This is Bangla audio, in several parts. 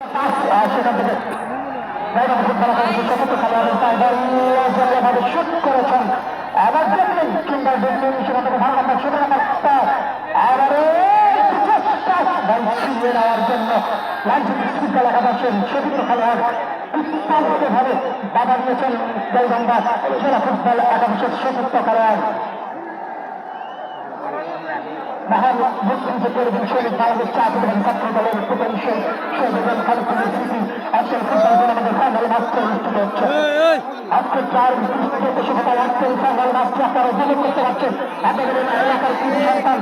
সেখান থেকে শুট করেছেন আবার দেখলেন কিংবা দেখলেন সেখান থেকে ভালো নাম্বার 17 নাম্বার নেওয়ার জন্য লাইসেন্স স্পিকার লেখা পাচ্ছেন সেদিকে খেলোয়াড় ভাবে বাধা দিয়েছেন গাইবান্ধা জেলা ফুটবল একাদশের চতুর্থ খেলোয়াড় মহান মুক্তিযুদ্ধের বিষয়ে বাংলাদেশ জাতীয়তাবাদী ছাত্র দলের প্রতিষ্ঠান শহীদ খালেদ স্মৃতি আজকের ফুটবল টুর্নামেন্টের ফাইনাল ম্যাচটি অনুষ্ঠিত হচ্ছে। আজকে 4 দেশে আজকের ফাইনাল ম্যাচটি আপনারা উপভোগ করতে পারছেন। আপনাদের এলাকার কৃষি সন্তান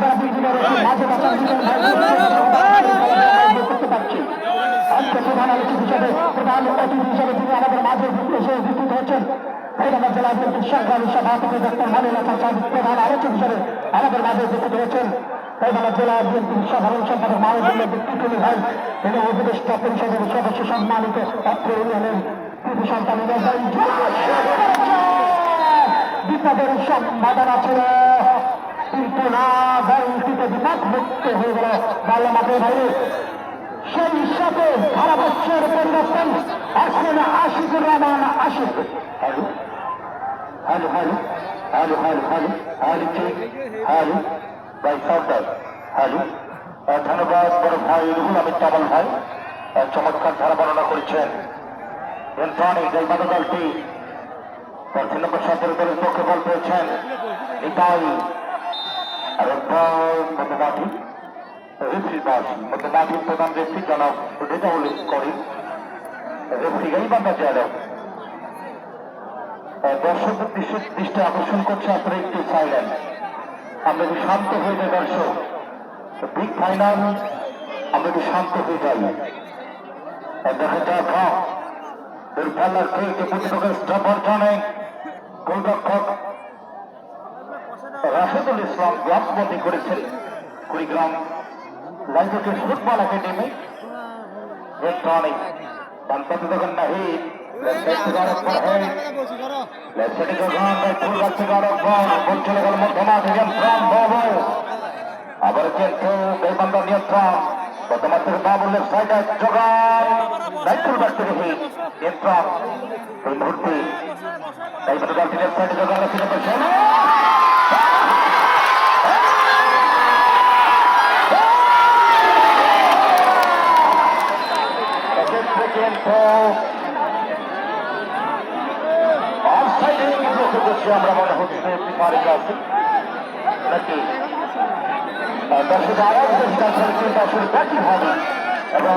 যারা বিভিন্ন মাঝে করতে পারছি। আজকে প্রধান অতিথি হিসেবে তিনি আমাদের মাঝে এসে উপস্থিত হয়েছেন। গাইবান্ধা জেলা বিএনপির সংগ্রামী সভাপতি ডক্টর মানিক হাসান সাদিক প্রধান আলোচক হিসেবে আমাদের মাঝে উপস্থিত হয়েছেন। গাইবান্ধা জেলা বিএনপির সাধারণ সম্পাদক মাহবুবুল্লাহ বিপ্লবী ভাই এবং উপদেষ্টা পরিষদের সদস্য সম্মানিত অত্র ইউনিয়নের কৃষি সন্তান বিপদের সম্ভাবনা ছিল কিন্তু না ব্যাংকটিতে বিপদ মুক্ত হয়ে গেল বাল্যমাতের ভাই। সেই সাথে সারা বছর পরিবর্তন আসেন Ashikur Rahman Ashik. Hello hello hello hello hello hello hello ঠিক হ্যালো ভাই সর্দার হ্যালো। ধন্যবাদ বড় ভাই রুহুল আমিন তামাল ভাই, চমৎকার ধারা বর্ণনা করেছেন। গাইবান্ধা দলটি প্রার্থী নম্বর 17 দলের পক্ষে বল পেয়েছেন নিতাই আর মধ্যমাঠি রেফরি দাস মধ্যমাঠির প্রধান রেফরি জনাব রেজাউল করিম রেফরি গাইবান্ধা জেলা। দর্শকদের দৃষ্টি আকর্ষণ করছে আপনারা একটু সাইলেন্ট, আমরা একটু শান্ত হয়ে যাই দর্শক। বিগ ফাইনাল আমরা একটু শান্ত হয়ে যাই। দেখা যাক খেলার খেলতে প্রতিপক্ষের স্টপার জানে গোলরক্ষক রাশেদুল ইসলাম গ্লাভসবন্দি করেছেন Kurigram library football academy. Electronic বানপতি দোকান নাহিদ চলে গেল মধ্যমাঠে আবার কিন্তু গাইবান্ধা নিয়ন্ত্রণ বর্তমান থেকে বাবুলের সাইডে জোগান রাইফুল ব্যাট থেকে নিয়ন্ত্রণ এই মুহূর্তে গাইবান্ধা দলটির সাইডে জোগান রাখছিল আমরা মনে হচ্ছে পারে আছে নাকি দর্শক আরো চিন্তা শুরু ব্যাটিং হবে এবং